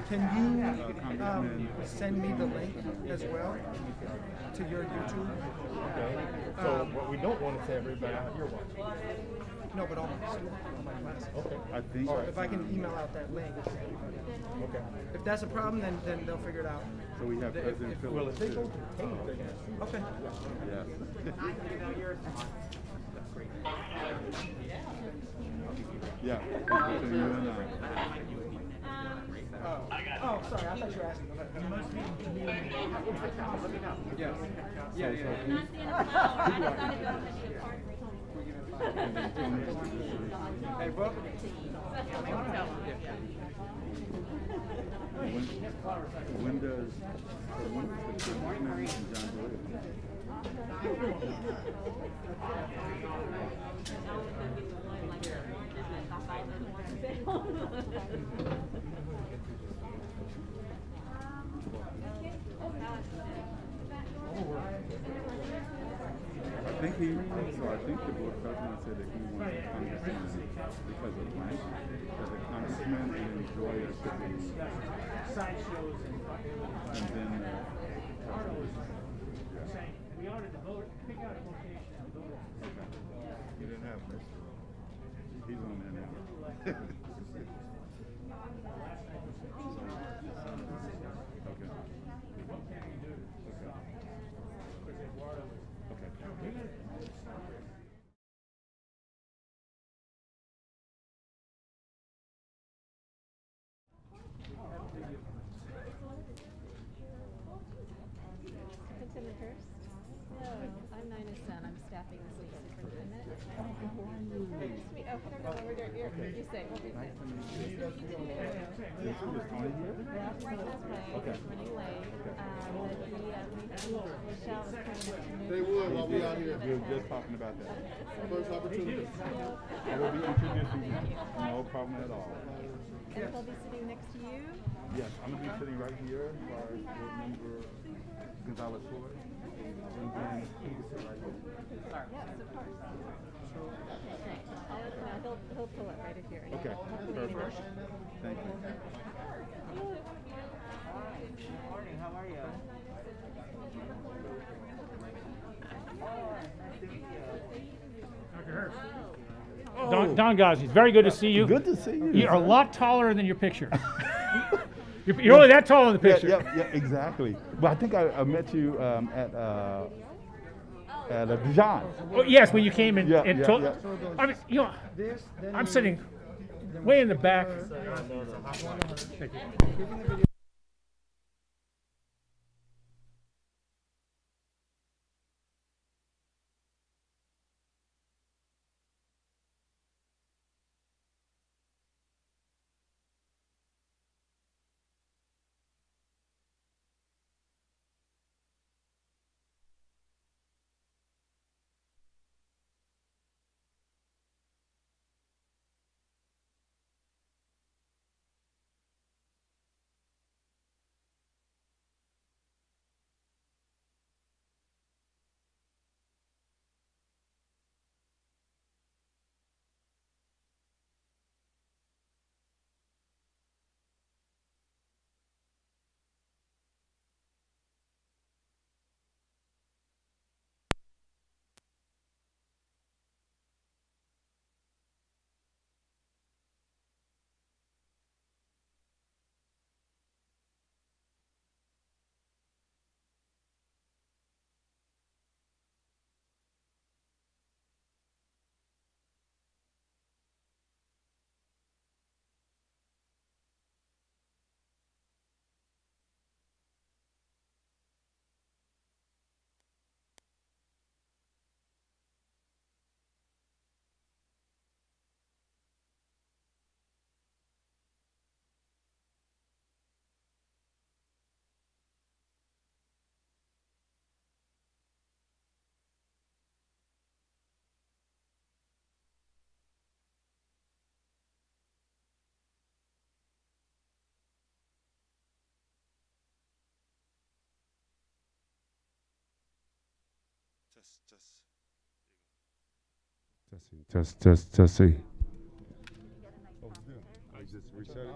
Can you send me the link as well to your YouTube? Okay. So what we don't want to say everybody out here watching. No, but all my students, all my classes. Okay. I think. Or if I can email out that link. Okay. If that's a problem, then they'll figure it out. So we have President Phillips. Well, if they go to the tape, they're going to see. Okay. Yes. Yeah. So you and Oh, sorry. I thought you were asking. You must be. Yes. Yeah. Not seeing a flower. I decided to open Hey, bro. when does John I think the board president said that he wanted a congressman because of rank, as a congressman and enjoy sideshows and then we ought to vote, pick out a location and vote. you didn't have Mr. He's on there now. Okay. What can we do? Because Eduardo was. Okay. Superintendent Hurst. Hello, I'm Nina Sen. I'm staffing the state superintendent. Hey, just me. Oh, no, over there. You say. What was it? Is Tony here? Okay. Running late. Michelle was coming. They would while we out here. We were just talking about that. First opportunity. I will be introducing you. No problem at all. And he'll be sitting next to you. Yes, I'm going to be sitting right here as far as board member Gonzalez Ford. And then he can sit right here. Yes, of course. Okay, great. He'll pull up right here. Okay, perfect. Thank you. Good morning, how are you? Don Ghazi, very good to see you. Good to see you. You're a lot taller than your picture. You're only that tall in the picture. Yeah, exactly. But I think I met you at Dijon. Oh, yes, when you came in and told. Yeah. I mean, you know, I'm sitting way in the back. Thank you. Testing. Reset it.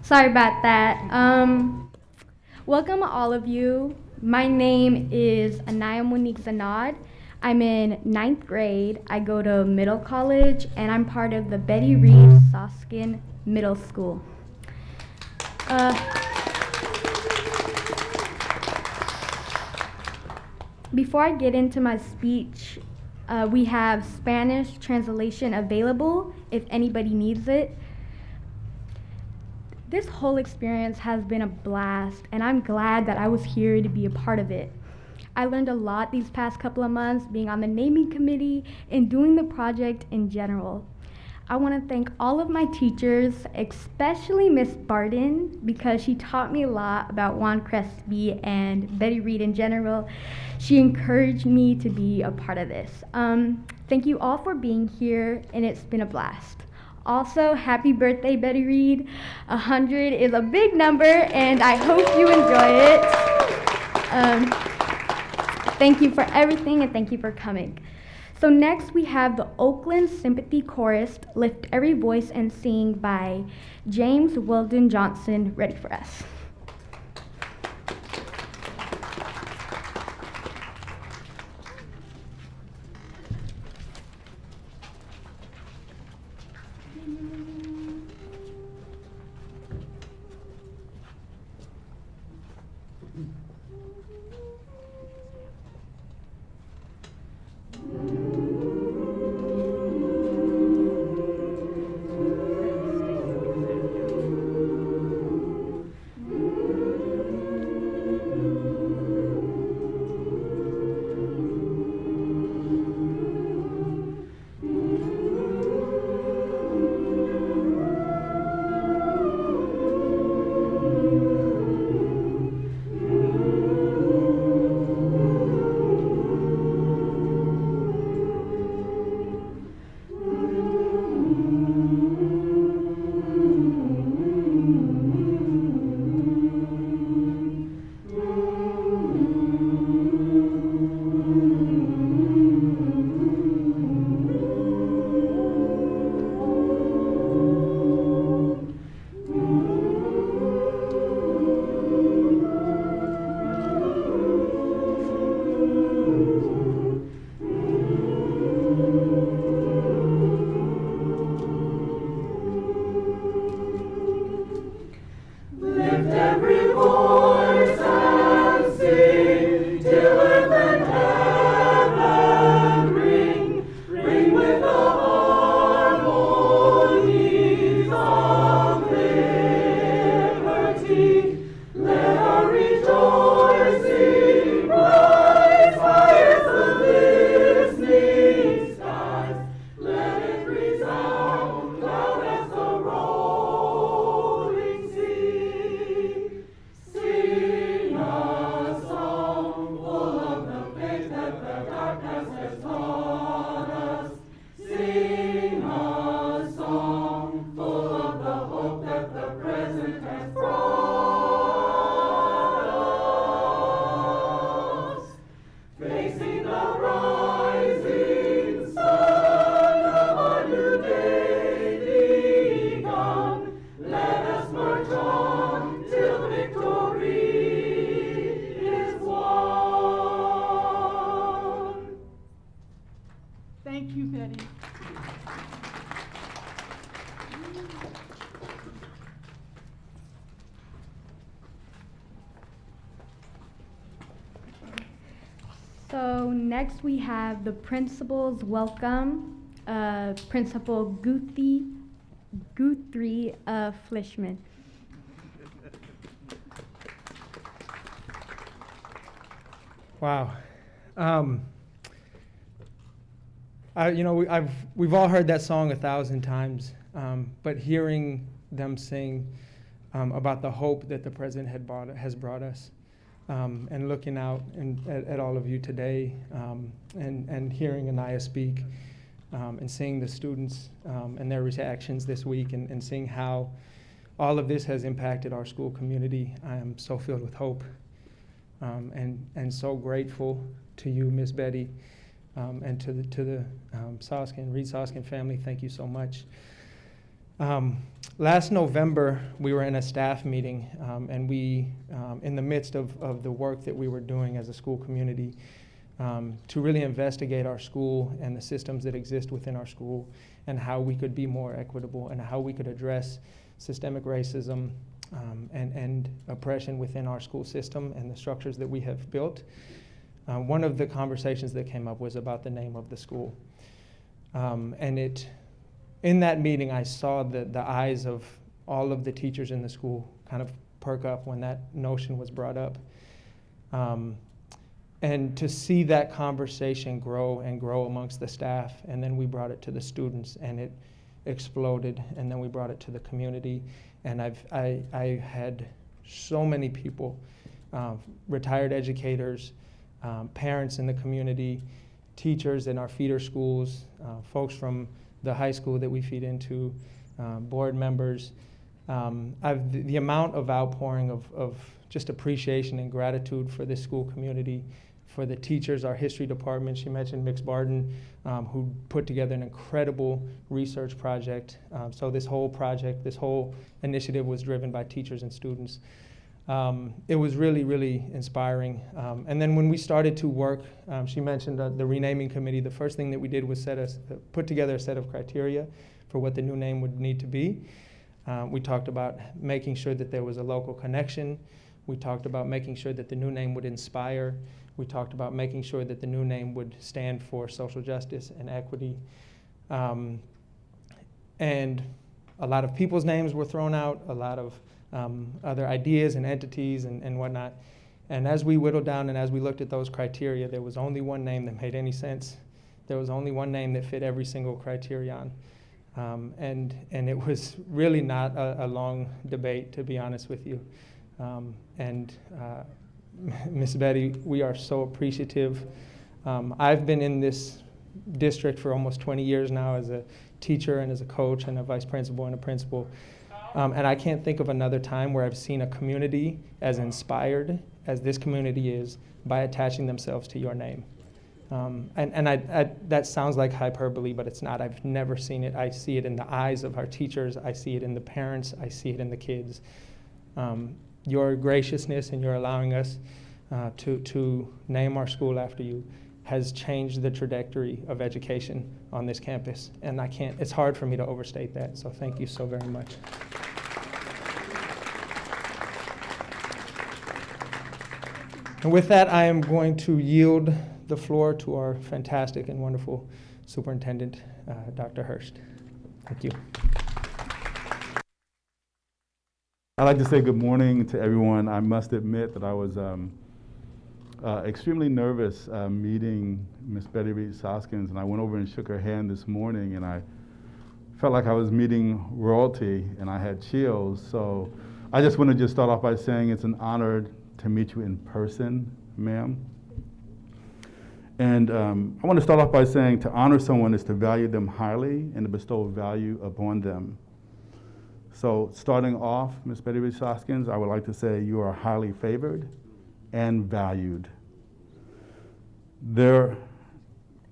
Sorry about that. Welcome all of you. My name is Anaya Monique Zanad. I'm in 9th grade. I go to middle college, and I'm part of the Betty Reid Soskin Middle School. Before I get into my speech, we have Spanish translation available if anybody needs it. This whole experience has been a blast, and I'm glad that I was here to be a part of it. I learned a lot these past couple of months being on the naming committee and doing the project in general. I want to thank all of my teachers, especially Miss Barton, because she taught me a lot about Juan Crespi and Betty Reid in general. She encouraged me to be a part of this. Thank you all for being here, and it's been a blast. Also, happy birthday, Betty Reid. 100 is a big number, and I hope you enjoy it. Thank you for everything, and thank you for coming. So next we have the Oakland Sympathy Chorus, Lift Every Voice and Sing by James Weldon Johnson, ready for us. Thank you, Betty. So next we have the principal's welcome, Principal Guthrie Fleischman. Wow. We've all heard that song 1,000 times, but hearing them sing about the hope that the president has brought us, and looking out at all of you today, and hearing Anaya speak, and seeing the students and their reactions this week, and seeing how all of this has impacted our school community, I am so filled with hope, and so grateful to you, Miss Betty. And to the Reid Soskin family, thank you so much. Last November, we were in a staff meeting, and we, in the midst of the work that we were doing as a school community, to really investigate our school and the systems that exist within our school and how we could be more equitable and how we could address systemic racism and oppression within our school system and the structures that we have built. One of the conversations that came up was about the name of the school. In that meeting, I saw the eyes of all of the teachers in the school kind of perk up when that notion was brought up. And to see that conversation grow and grow amongst the staff, and then we brought it to the students, and it exploded, and then we brought it to the community. And I had so many people, retired educators, parents in the community, teachers in our feeder schools, folks from the high school that we feed into, board members. The amount of outpouring of just appreciation and gratitude for this school community, for the teachers, our history department. She mentioned Mix Barton, who put together an incredible research project. So this whole project, this whole initiative was driven by teachers and students. It was really, really inspiring. And then when we started to work, she mentioned the renaming committee. The first thing that we did was put together a set of criteria for what the new name would need to be. We talked about making sure that there was a local connection. We talked about making sure that the new name would inspire. We talked about making sure that the new name would stand for social justice and equity. And a lot of people's names were thrown out, a lot of other ideas and entities and whatnot. And as we whittled down and as we looked at those criteria, there was only one name that made any sense. There was only one name that fit every single criterion. And it was really not a long debate, to be honest with you. Ms. Betty, we are so appreciative. I've been in this district for almost 20 years now as a teacher and as a coach and a vice principal and a principal. And I can't think of another time where I've seen a community as inspired as this community is by attaching themselves to your name. That sounds like hyperbole, but it's not. I've never seen it. I see it in the eyes of our teachers. I see it in the parents. I see it in the kids. Your graciousness and your allowing us to name our school after you has changed the trajectory of education on this campus. And it's hard for me to overstate that. So thank you so very much. And with that, I am going to yield the floor to our fantastic and wonderful Superintendent, Dr. Hurst. Thank you. I'd like to say good morning to everyone. I must admit that I was extremely nervous meeting Miss Betty Reid Soskins, and I went over and shook her hand this morning, and I felt like I was meeting royalty, and I had chills. So I just want to start off by saying it's an honor to meet you in person, ma'am. And I want to start off by saying to honor someone is to value them highly and to bestow value upon them. So starting off, Ms. Betty Reid Soskins, I would like to say you are highly favored and valued. There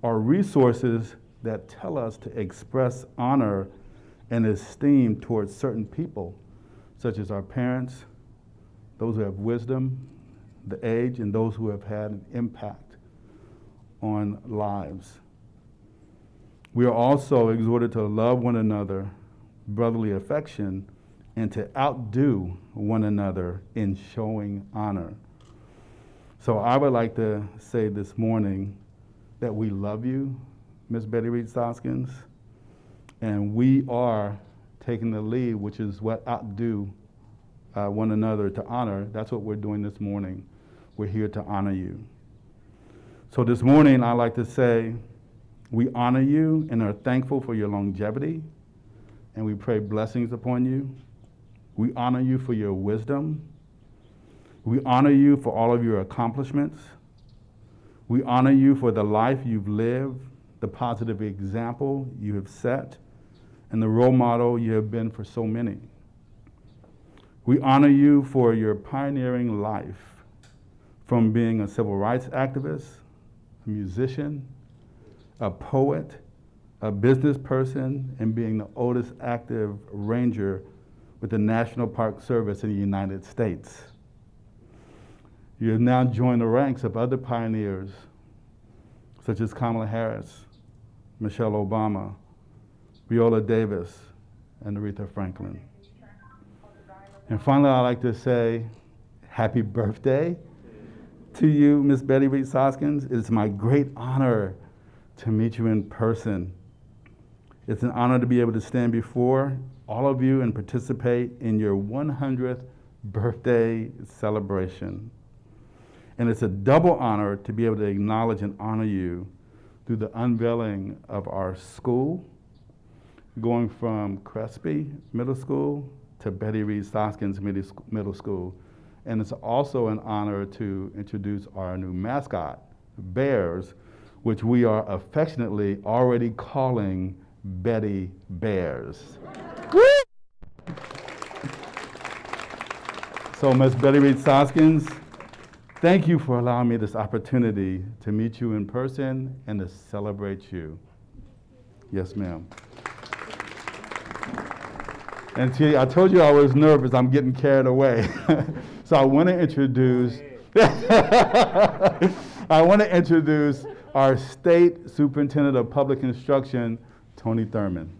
are resources that tell us to express honor and esteem towards certain people, such as our parents, those who have wisdom, the age, and those who have had an impact on lives. We are also exhorted to love one another, brotherly affection, and to outdo one another in showing honor. So I would like to say this morning that we love you, Ms. Betty Reid Soskins, and we are taking the lead, which is what outdo one another to honor. That's what we're doing this morning. We're here to honor you. So this morning, I'd like to say we honor you and are thankful for your longevity, and we pray blessings upon you. We honor you for your wisdom. We honor you for all of your accomplishments. We honor you for the life you've lived, the positive example you have set, and the role model you have been for so many. We honor you for your pioneering life, from being a civil rights activist, a musician, a poet, a business person, and being the oldest active ranger with the National Park Service in the United States. You have now joined the ranks of other pioneers, such as Kamala Harris, Michelle Obama, Viola Davis, and Aretha Franklin. And finally, I'd like to say happy birthday to you, Miss Betty Reid Soskins. It's my great honor to meet you in person. It's an honor to be able to stand before all of you and participate in your 100th birthday celebration. And it's a double honor to be able to acknowledge and honor you through the unveiling of our school, going from Crespi Middle School to Betty Reid Soskins Middle School. And it's also an honor to introduce our new mascot, Bears, which we are affectionately already calling Betty Bears. So, Ms. Betty Reid Soskins, thank you for allowing me this opportunity to meet you in person and to celebrate you. Yes, ma'am. And see, I told you I was nervous. I'm getting carried away. So I want to introduce our State Superintendent of Public Instruction, Tony Thurman.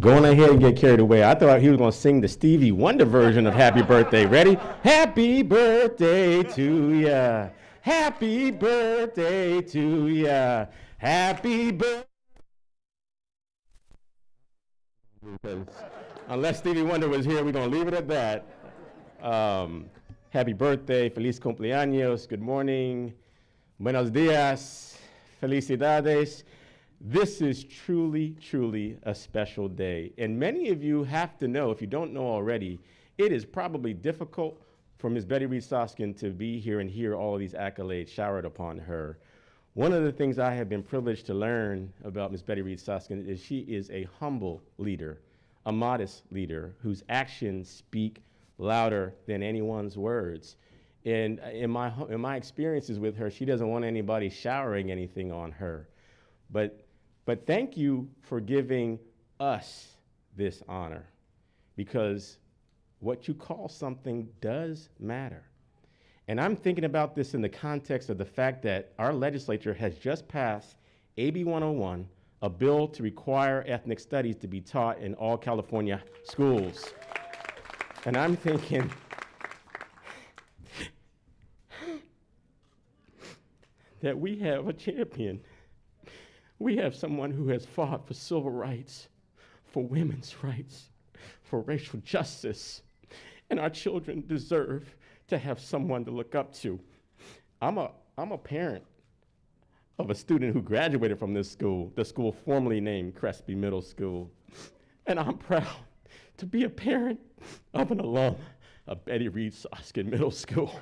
Going ahead and get carried away. I thought he was going to sing the Stevie Wonder version of Happy Birthday. Ready? Happy birthday to ya. Happy birthday to ya. Happy birthday. Unless Stevie Wonder was here, we're going to leave it at that. Happy birthday. Feliz cumpleaños. Good morning. Buenos dias. Felicidades. This is truly, truly a special day. And many of you have to know, if you don't know already, it is probably difficult for Ms. Betty Reid Soskin to be here and hear all of these accolades showered upon her. One of the things I have been privileged to learn about Ms. Betty Reid Soskin is she is a humble leader, a modest leader whose actions speak louder than anyone's words. And in my experiences with her, she doesn't want anybody showering anything on her. But thank you for giving us this honor, because what you call something does matter. And I'm thinking about this in the context of the fact that our legislature has just passed AB 101, a bill to require ethnic studies to be taught in all California schools. And I'm thinking, that we have a champion. We have someone who has fought for civil rights, for women's rights, for racial justice, and our children deserve to have someone to look up to. I'm a parent of a student who graduated from this school, the school formerly named Crespi Middle School, and I'm proud to be a parent of an alum of Betty Reid Soskin Middle School.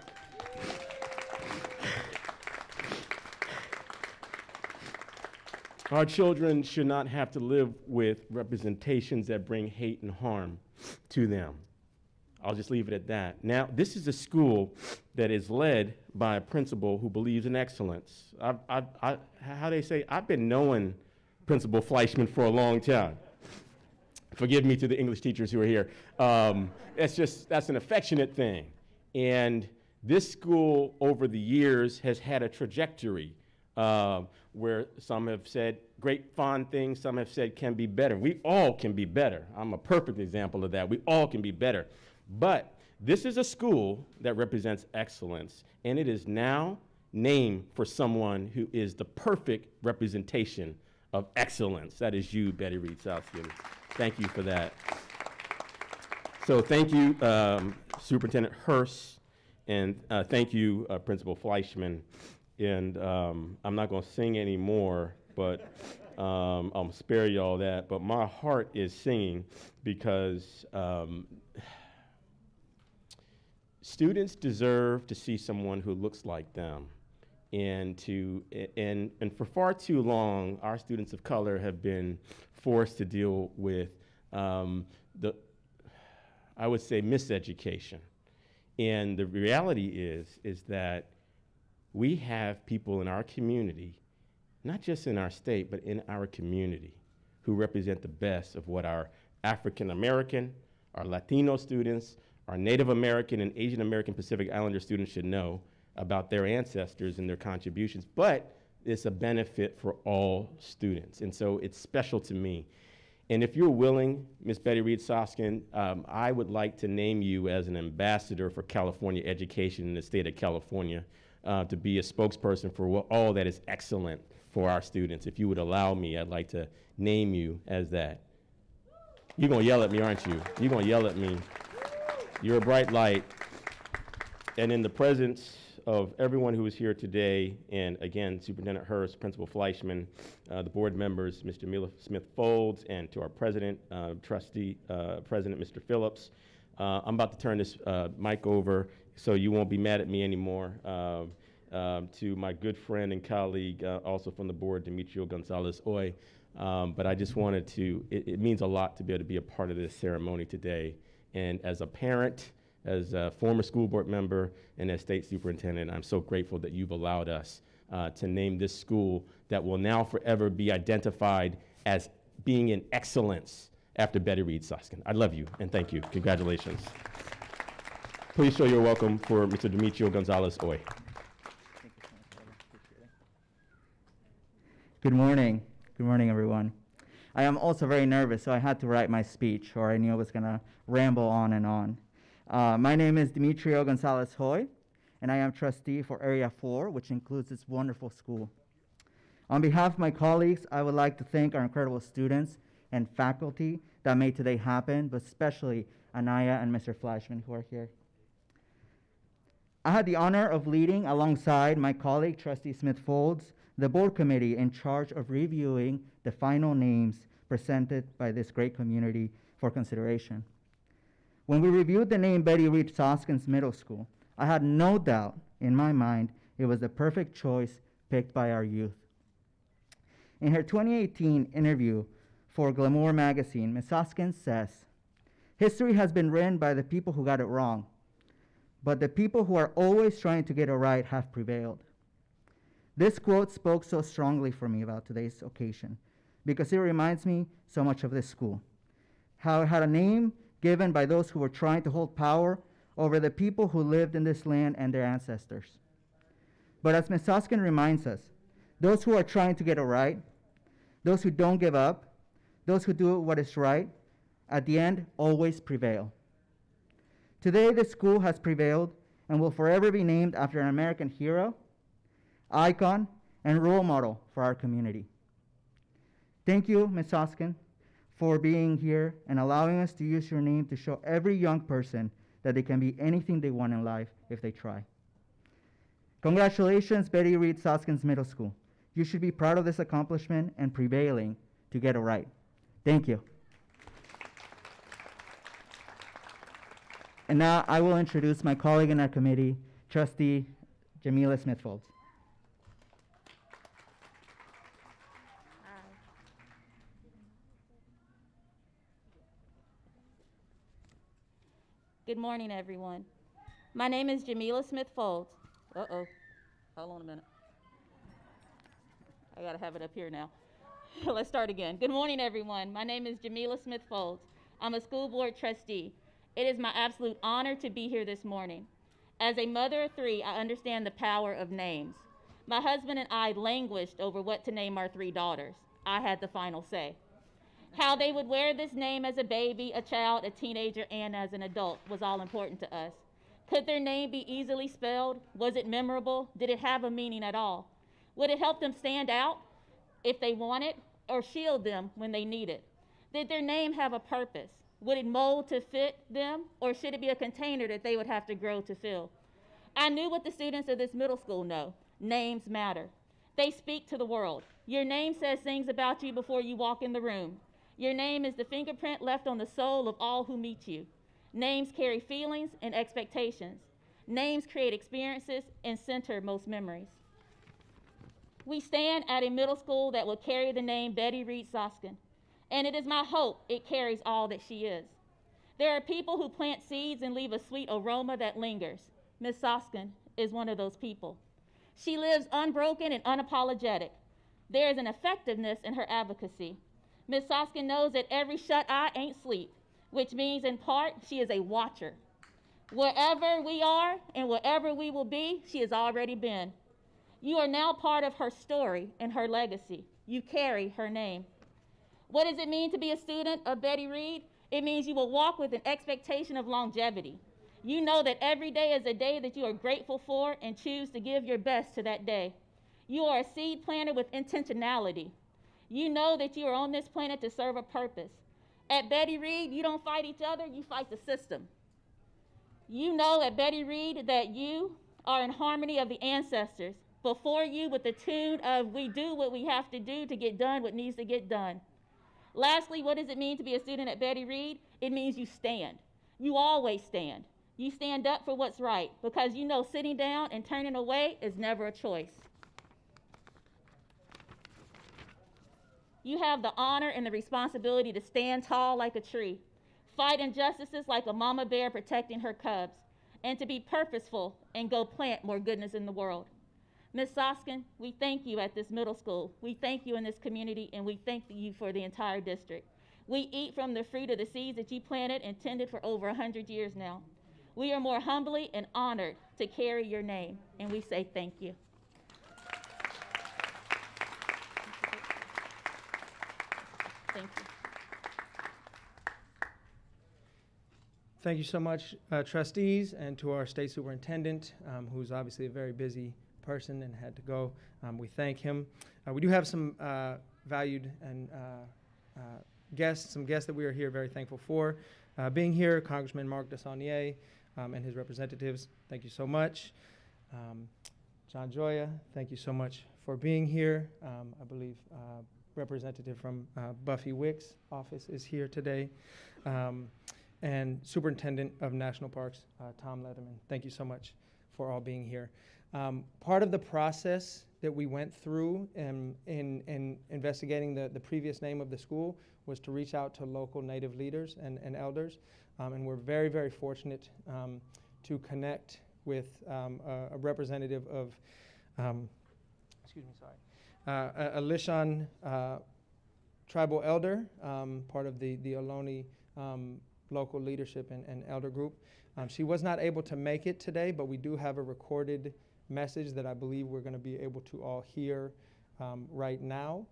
Our children should not have to live with representations that bring hate and harm to them. I'll just leave it at that. Now, this is a school that is led by a principal who believes in excellence. How they say, I've been knowing Principal Fleischman for a long time. Forgive me to the English teachers who are here. That's an affectionate thing. And this school over the years has had a trajectory where some have said great, fond things, some have said can be better. We all can be better. I'm a perfect example of that. We all can be better. But this is a school that represents excellence, and it is now named for someone who is the perfect representation of excellence. That is you, Betty Reid Soskin. Thank you for that. So thank you, Superintendent Hurst, and thank you, Principal Fleischman. And I'm not going to sing anymore, but I'll spare you all that. But my heart is singing because students deserve to see someone who looks like them. And for far too long, our students of color have been forced to deal with I would say, miseducation. And the reality is that we have people in our community, not just in our state, but in our community, who represent the best of what our African American, our Latino students, our Native American and Asian American Pacific Islander students should know about their ancestors and their contributions. But it's a benefit for all students. And so it's special to me. And if you're willing, Ms. Betty Reid Soskin, I would like to name you as an ambassador for California education in the state of California, to be a spokesperson for all that is excellent for our students. If you would allow me, I'd like to name you as that. You're gonna yell at me, aren't you? You're gonna yell at me. You're a bright light. And in the presence of everyone who is here today, and again, Superintendent Hurst, Principal Fleischman, the board members, Mr. Jamila Smith-Folds, and to our president, trustee, President Mr. Phillips, I'm about to turn this mic over so you won't be mad at me anymore, to my good friend and colleague, also from the board, Demetrio Gonzalez-Oy. But I just wanted to, it means a lot to be able to be a part of this ceremony today. And as a parent, as a former school board member, and as state superintendent, I'm so grateful that you've allowed us to name this school that will now forever be identified as being in excellence after Betty Reid Soskin. I love you, and thank you. Congratulations. Please show your welcome for Mr. Demetrio Gonzalez-Oy. Good morning. Good morning, everyone. I am also very nervous, so I had to write my speech, or I knew I was going to ramble on and on. My name is Demetrio Gonzalez-Oy, and I am trustee for Area 4, which includes this wonderful school. On behalf of my colleagues, I would like to thank our incredible students and faculty that made today happen, but especially Anaya and Mr. Fleischman, who are here. I had the honor of leading, alongside my colleague, Trustee Smith-Folds, the board committee in charge of reviewing the final names presented by this great community for consideration. When we reviewed the name Betty Reid Soskin's Middle School, I had no doubt in my mind it was the perfect choice picked by our youth. In her 2018 interview for Glamour magazine, Ms. Soskin says, "History has been written by the people who got it wrong, but the people who are always trying to get it right have prevailed." This quote spoke so strongly for me about today's occasion because it reminds me so much of this school, how it had a name given by those who were trying to hold power over the people who lived in this land and their ancestors. But as Ms. Soskin reminds us, those who are trying to get it right, those who don't give up, those who do what is right, at the end always prevail. Today, this school has prevailed and will forever be named after an American hero, icon, and role model for our community. Thank you, Ms. Soskin, for being here and allowing us to use your name to show every young person that they can be anything they want in life if they try. Congratulations, Betty Reid Soskin's Middle School. You should be proud of this accomplishment and prevailing to get it right. Thank you. And now I will introduce my colleague in our committee, Trustee Jamila Smith-Folds. Good morning, everyone. My name is Jamila Smith-Folds. Uh-oh. Hold on a minute. I gotta have it up here now. Let's start again. Good morning, everyone. My name is Jamila Smith-Folds. I'm a school board trustee. It is my absolute honor to be here this morning. As a mother of three, I understand the power of names. My husband and I languished over what to name our three daughters. I had the final say. How they would wear this name as a baby, a child, a teenager, and as an adult was all important to us. Could their name be easily spelled? Was it memorable? Did it have a meaning at all? Would it help them stand out if they wanted, or shield them when they needed? Did their name have a purpose? Would it mold to fit them, or should it be a container that they would have to grow to fill? I knew what the students of this middle school know. Names matter. They speak to the world. Your name says things about you before you walk in the room. Your name is the fingerprint left on the soul of all who meet you. Names carry feelings and expectations. Names create experiences and center most memories. We stand at a middle school that will carry the name Betty Reid Soskin, and it is my hope it carries all that she is. There are people who plant seeds and leave a sweet aroma that lingers. Ms. Soskin is one of those people. She lives unbroken and unapologetic. There is an effectiveness in her advocacy. Ms. Soskin knows that every shut eye ain't sleep, which means in part she is a watcher. Wherever we are and wherever we will be, she has already been. You are now part of her story and her legacy. You carry her name. What does it mean to be a student of Betty Reid? It means you will walk with an expectation of longevity. You know that every day is a day that you are grateful for and choose to give your best to that day. You are a seed planter with intentionality. You know that you are on this planet to serve a purpose. At Betty Reid, you don't fight each other, you fight the system. You know at Betty Reid that you are in harmony of the ancestors. Before you with the tune of we do what we have to do to get done what needs to get done. Lastly, what does it mean to be a student at Betty Reid? It means you stand. You always stand. You stand up for what's right because you know sitting down and turning away is never a choice. You have the honor and the responsibility to stand tall like a tree, fight injustices like a mama bear protecting her cubs, and to be purposeful and go plant more goodness in the world. Ms. Soskin, we thank you at this middle school. We thank you in this community, and we thank you for the entire district. We eat from the fruit of the seeds that you planted and tended for over 100 years now. We are more humbly and honored to carry your name, and we say thank you. Thank you. Thank you so much, trustees, and to our state superintendent, who's obviously a very busy person and had to go. We thank him. We do have some valued and guests, some guests that we are here very thankful for. Being here, Congressman Mark DeSaulnier and his representatives, thank you so much. John Joya, thank you so much for being here. I believe representative from Buffy Wick's office is here today. And Superintendent of National Parks, Tom Letterman, thank you so much for all being here. Part of the process that we went through in investigating the previous name of the school was to reach out to local Native leaders and elders. And we're very, very fortunate to connect with a representative of, a Lishan tribal elder, part of the Ohlone local leadership and elder group. She was not able to make it today, but we do have a recorded message that I believe we're going to be able to all hear right now.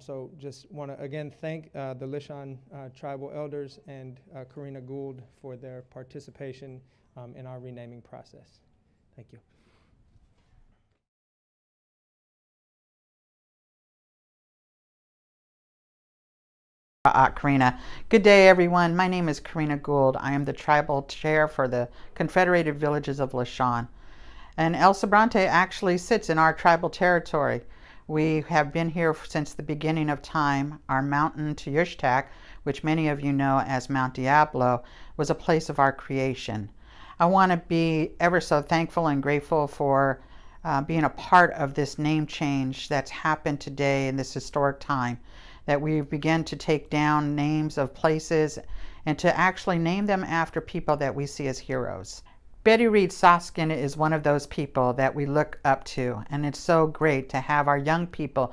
So just want to again thank the Lishan tribal elders and Karina Gould for their participation in our renaming process. Thank you. Karina. Good day, everyone. My name is Karina Gould. I am the tribal chair for the Confederated Villages of Lishan. And El Sobrante actually sits in our tribal territory. We have been here since the beginning of time. Our mountain Tuyushtak, which many of you know as Mount Diablo, was a place of our creation. I want to be ever so thankful and grateful for being a part of this name change that's happened today in this historic time, that we begin to take down names of places and to actually name them after people that we see as heroes. Betty Reid Soskin is one of those people that we look up to, and it's so great to have our young people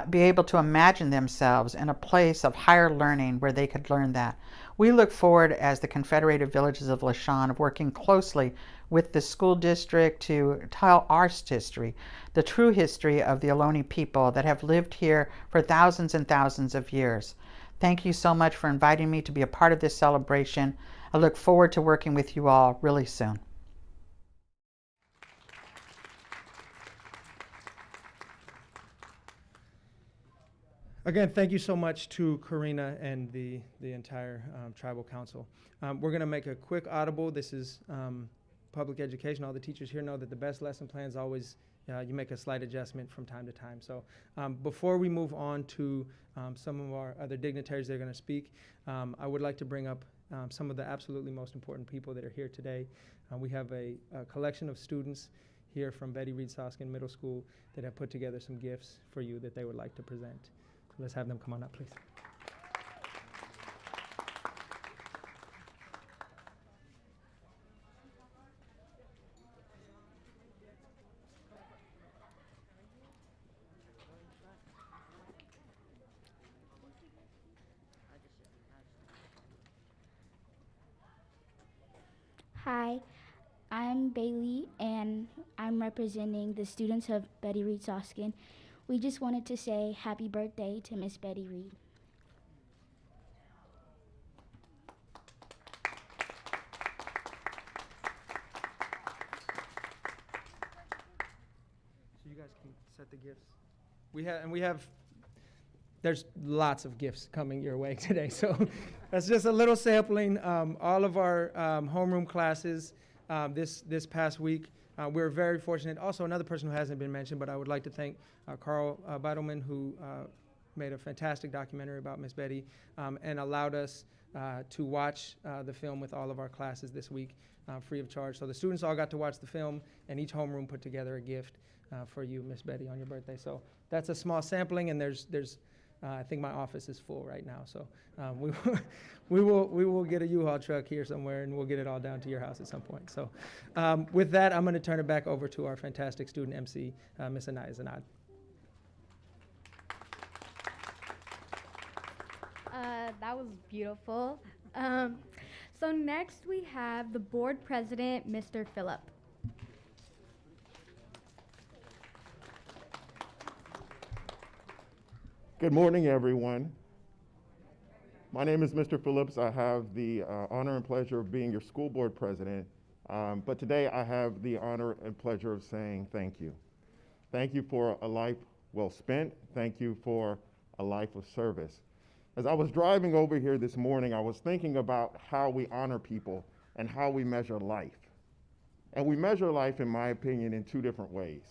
be able to imagine themselves in a place of higher learning where they could learn that. We look forward as the Confederated Villages of Lishan of working closely with the school district to tell our history, the true history of the Ohlone people that have lived here for thousands and thousands of years. Thank you so much for inviting me to be a part of this celebration. I look forward to working with you all really soon. Again, thank you so much to Karina and the entire tribal council. We're going to make a quick audible. This is public education. All the teachers here know that the best lesson plans always, you make a slight adjustment from time to time. So before we move on to some of our other dignitaries that are going to speak, I would like to bring up some of the absolutely most important people that are here today. We have a collection of students here from Betty Reid Soskin Middle School that have put together some gifts for you that they would like to present. So let's have them come on up, please. Hi, I'm Bailey, and I'm representing the students of Betty Reid Soskin. We just wanted to say happy birthday to Miss Betty Reid. So you guys can set the gifts. There's lots of gifts coming your way today. So that's just a little sampling. All of our homeroom classes this past week, we're very fortunate. Also, another person who hasn't been mentioned, but I would like to thank Carl Beidelman, who made a fantastic documentary about Miss Betty and allowed us to watch the film with all of our classes this week free of charge. So the students all got to watch the film, and each homeroom put together a gift for you, Miss Betty, on your birthday. So that's a small sampling, and there's I think my office is full right now, so we will get a U-Haul truck here somewhere, and we'll get it all down to your house at some point. So with that, I'm going to turn it back over to our fantastic student MC, Ms. Anaya Zanad. That was beautiful. So next we have the board president, Mr. Phillip. Good morning, everyone. My name is Mr. Phillips. I have the honor and pleasure of being your school board president. But today I have the honor and pleasure of saying thank you. Thank you for a life well spent. Thank you for a life of service. As I was driving over here this morning, I was thinking about how we honor people and how we measure life. And we measure life, in my opinion, in two different ways.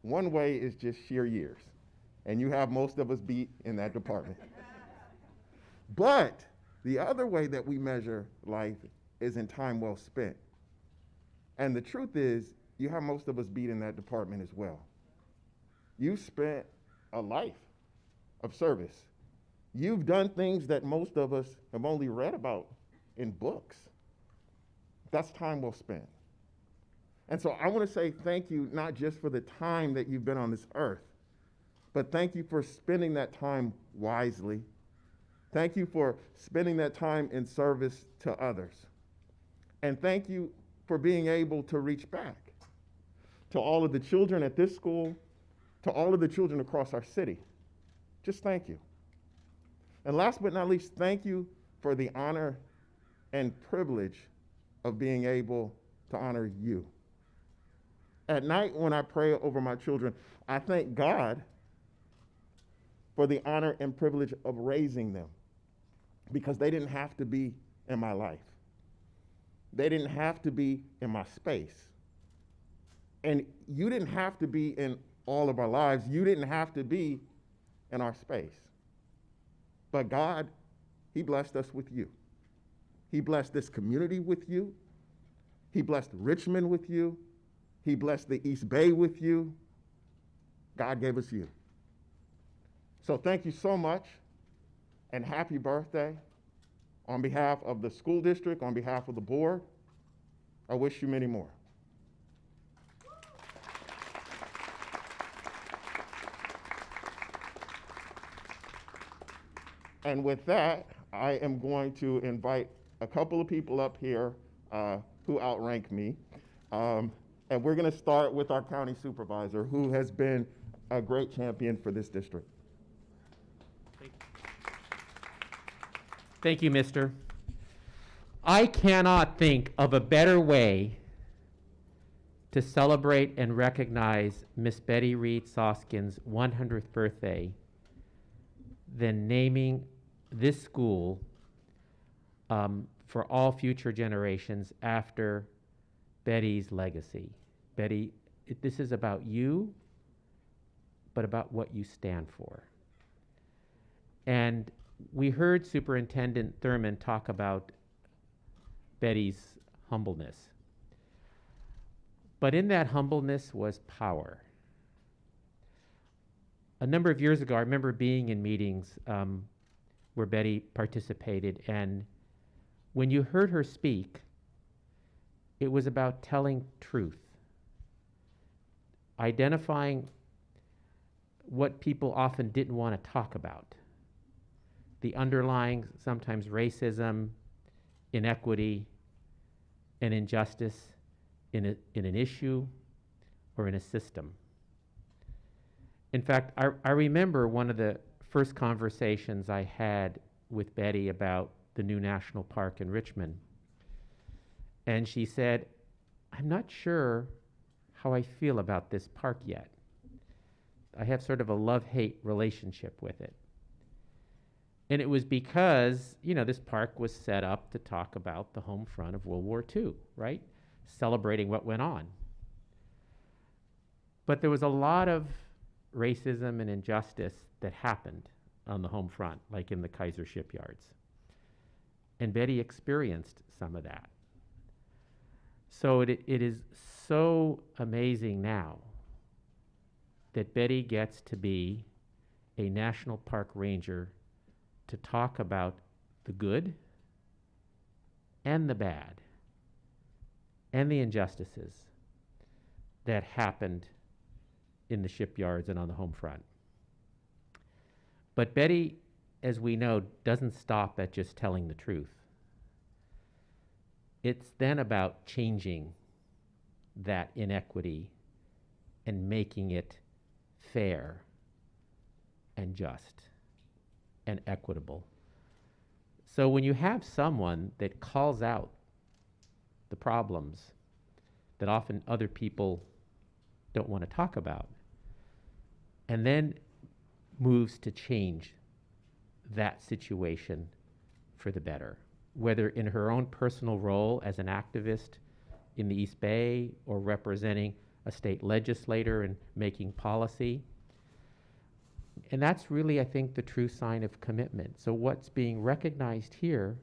One way is just sheer years. And you have most of us beat in that department. But the other way that we measure life is in time well spent. And the truth is, you have most of us beat in that department as well. You spent a life of service. You've done things that most of us have only read about in books. That's time well spent. And so I want to say thank you, not just for the time that you've been on this earth, but thank you for spending that time wisely. Thank you for spending that time in service to others. And thank you for being able to reach back to all of the children at this school, to all of the children across our city. Just thank you. And last but not least, thank you for the honor and privilege of being able to honor you. At night when I pray over my children, I thank God for the honor and privilege of raising them, because they didn't have to be in my life. They didn't have to be in my space. And you didn't have to be in all of our lives. You didn't have to be in our space. But God, He blessed us with you. He blessed this community with you. He blessed Richmond with you. He blessed the East Bay with you. God gave us you. So thank you so much, and happy birthday. On behalf of the school district, on behalf of the board, I wish you many more. And with that, I am going to invite a couple of people up here who outrank me. And we're going to start with our county supervisor, who has been a great champion for this district. Thank you, mister. I cannot think of a better way to celebrate and recognize Miss Betty Reid Soskin's 100th birthday than naming this school for all future generations after Betty's legacy. Betty, this is about you, but about what you stand for. And we heard Superintendent Thurman talk about Betty's humbleness. But in that humbleness was power. A number of years ago, I remember being in meetings where Betty participated, and when you heard her speak, it was about telling truth, identifying what people often didn't want to talk about. The underlying, sometimes racism, inequity, an injustice in an issue or in a system. In fact, I remember one of the first conversations I had with Betty about the new national park in Richmond. And she said, I'm not sure how I feel about this park yet. I have sort of a love-hate relationship with it. And it was because, you know, this park was set up to talk about the home front of World War II, right? Celebrating what went on. But there was a lot of racism and injustice that happened on the home front, like in the Kaiser shipyards. And Betty experienced some of that. So it is so amazing now that Betty gets to be a national park ranger to talk about the good and the bad and the injustices that happened in the shipyards and on the home front. But Betty, as we know, doesn't stop at just telling the truth. It's then about changing that inequity and making it fair and just and equitable. So when you have someone that calls out the problems that often other people don't want to talk about, and then moves to change that situation for the better, whether in her own personal role as an activist in the East Bay or representing a state legislator and making policy. And that's really, I think, the true sign of commitment. So what's being recognized here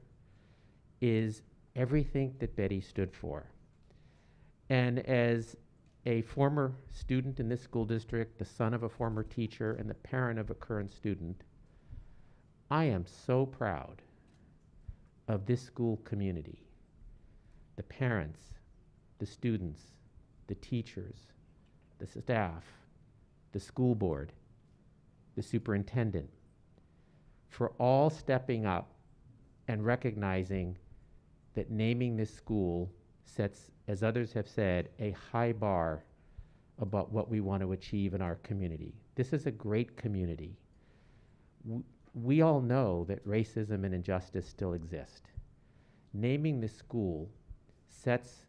is everything that Betty stood for. And as a former student in this school district, the son of a former teacher, and the parent of a current student, I am so proud of this school community, the parents, the students, the teachers, the staff, the school board, the superintendent, for all stepping up and recognizing that naming this school sets, as others have said, a high bar about what we want to achieve in our community. This is a great community. We all know that racism and injustice still exist. Naming this school sets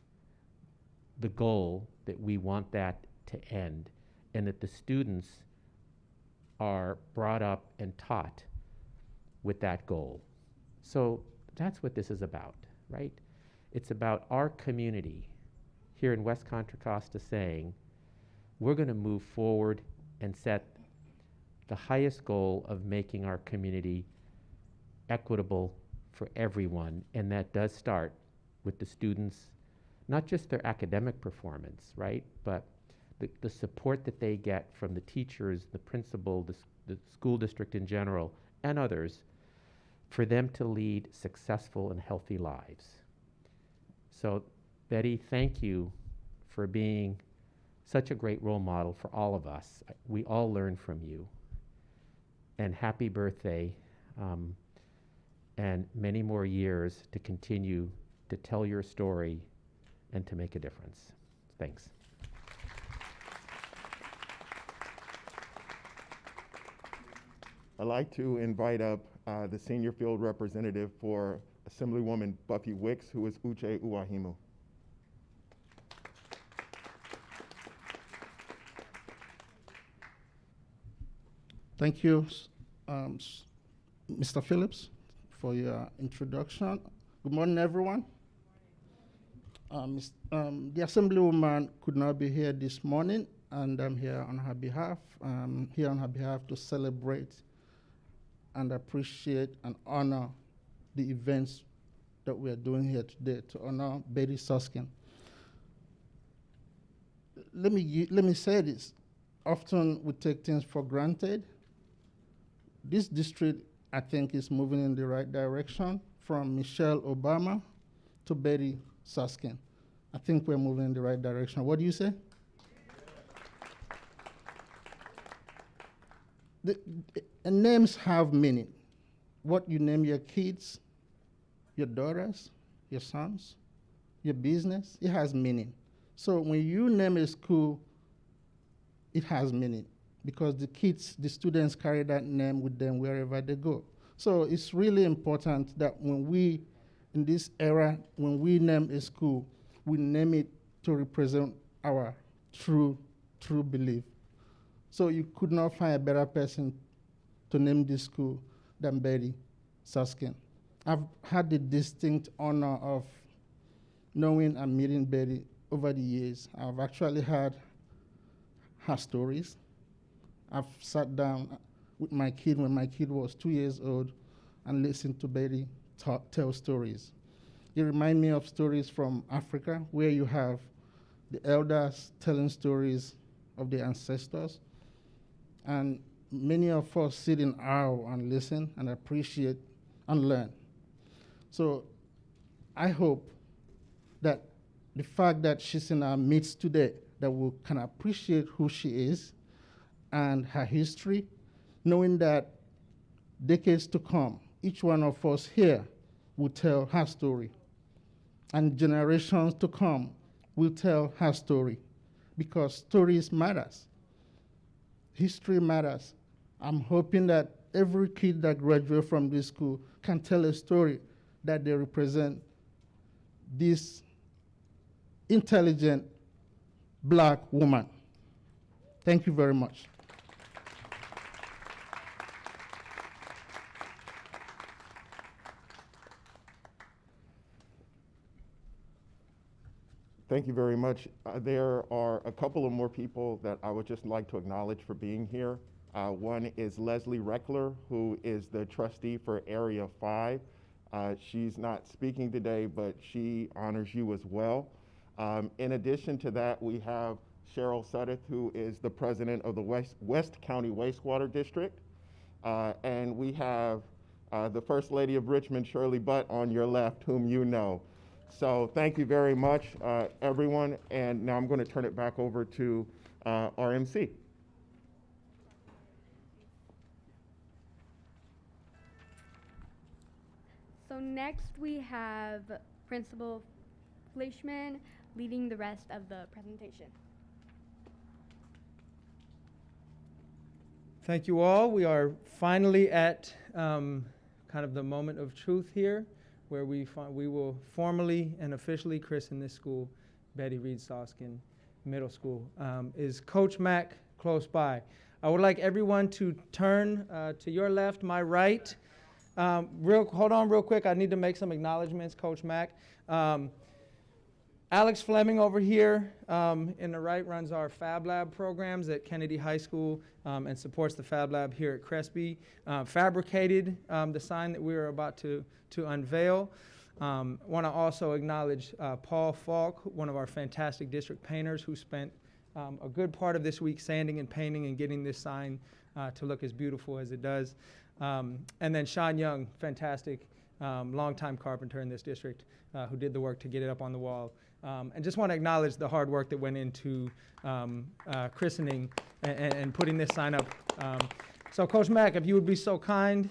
the goal that we want that to end, and that the students are brought up and taught with that goal. So that's what this is about, right? It's about our community here in West Contra Costa saying, we're going to move forward and set the highest goal of making our community equitable for everyone. And that does start with the students, not just their academic performance, right? But the support that they get from the teachers, the principal, the school district in general, and others, for them to lead successful and healthy lives. So, Betty, thank you for being such a great role model for all of us. We all learn from you. And happy birthday, and many more years to continue to tell your story and to make a difference. Thanks. I'd like to invite up the senior field representative for Assemblywoman Buffy Wicks, who is Uche Uwahimu. Thank you, Mr. Phillips, for your introduction. Good morning, everyone. The Assemblywoman could not be here this morning, and I'm here on her behalf. To celebrate and appreciate and honor the events that we are doing here today to honor Betty Soskin. Let me say this. Often we take things for granted. This district, I think, is moving in the right direction from Michelle Obama to Betty Soskin. I think we're moving in the right direction. What do you say? And names have meaning. What you name your kids, your daughters, your sons, your business, it has meaning. So when you name a school, it has meaning because the kids, the students carry that name with them wherever they go. So it's really important that when we, in this era, when we name a school, we name it to represent our true belief. So you could not find a better person to name this school than Betty Soskin. I've had the distinct honor of knowing and meeting Betty over the years. I've actually heard her stories. I've sat down with my kid when my kid was 2 years old and listened to Betty tell stories. It reminds me of stories from Africa where you have the elders telling stories of their ancestors. And many of us sit in awe and listen and appreciate and learn. So I hope that the fact that she's in our midst today, that we can appreciate who she is and her history, knowing that decades to come, each one of us here will tell her story. And generations to come will tell her story because stories matters. History matters. I'm hoping that every kid that graduates from this school can tell a story that they represent this intelligent Black woman. Thank you very much. Thank you very much. There are a couple of more people that I would just like to acknowledge for being here. One is Leslie Reckler, who is the trustee for Area 5. She's not speaking today, but she honors you as well. In addition to that, we have Cheryl Suddeth, who is the president of the West County Wastewater District. And we have the First Lady of Richmond, Shirley Butt, on your left, whom you know. So thank you very much, everyone. And now I'm going to turn it back over to our MC. So next we have Principal Fleischman leading the rest of the presentation. Thank you all. We are finally at kind of the moment of truth here, where we will formally and officially christen this school Betty Reid Soskin Middle School. Is Coach Mack close by? I would like everyone to turn to your left, my right. Hold on real quick. I need to make some acknowledgments, Coach Mack. Alex Fleming over here in the right runs our Fab Lab programs at Kennedy High School and supports the Fab Lab here at Crespi. Fabricated the sign that we are about to unveil. Want to also acknowledge Paul Falk, one of our fantastic district painters who spent a good part of this week sanding and painting and getting this sign to look as beautiful as it does. And then Sean Young, fantastic longtime carpenter in this district who did the work to get it up on the wall. And just want to acknowledge the hard work that went into christening and putting this sign up. So Coach Mack, if you would be so kind.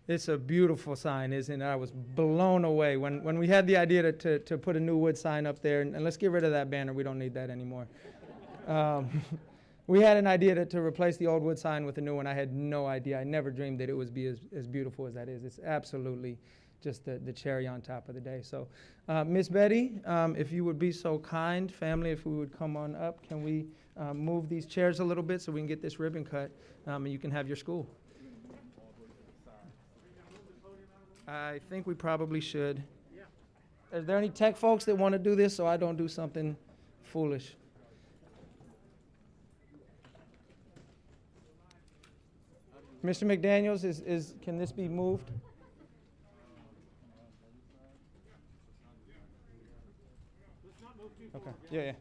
It's a beautiful sign, isn't it? I was blown away when we had the idea to put a new wood sign up there, and let's get rid of that banner. We don't need that anymore. We had an idea to replace the old wood sign with a new one. I had no idea. I never dreamed that it would be as beautiful as that is. It's absolutely just the cherry on top of the day. So, Miss Betty, if you would be so kind, family, if we would come on up, can we move these chairs a little bit so we can get this ribbon cut, and you can have your school. I think we probably should. Yeah. Is there any tech folks that want to do this so I don't do something foolish? Mr. McDaniels, can this be moved? Okay. Yeah.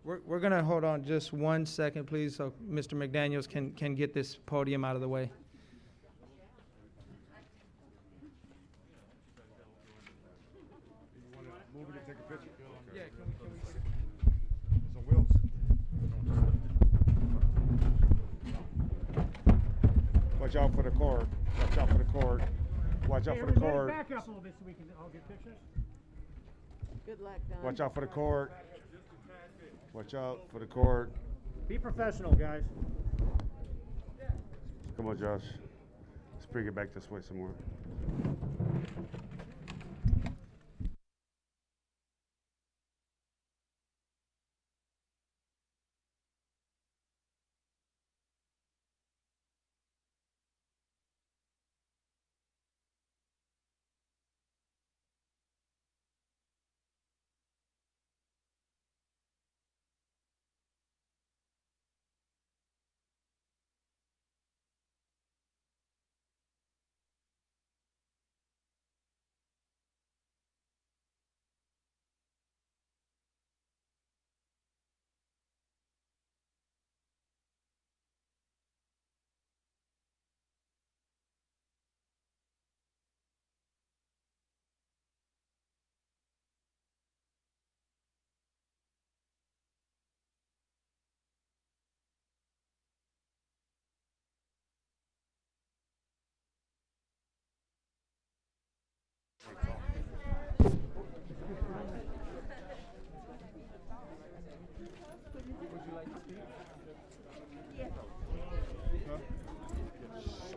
We're going to hold on just 1 second, please, so Mr. McDaniels can get this podium out of the way. Yeah, can we get it? It's on wheels. Watch out for the cord. Watch out for the cord. Watch out for the cord. Back up a little bit so we can all get pictures. Good luck, Don. Watch out for the cord. Watch out for the cord. Be professional, guys. Come on, Josh. Let's bring it back this way somewhere.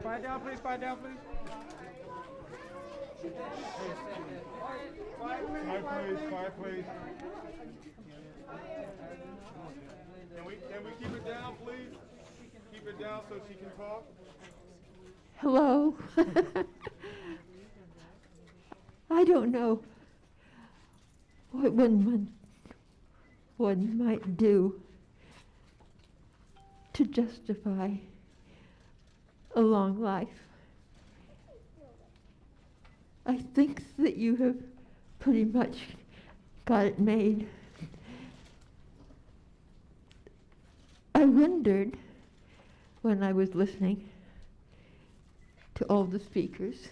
Quiet down, please. Quiet down, please. Quiet, please. Quiet, please. Can we keep it down, please? Keep it down so she can talk. Hello. I don't know what one might do to justify a long life. I think that you have pretty much got it made. I wondered when I was listening to all the speakers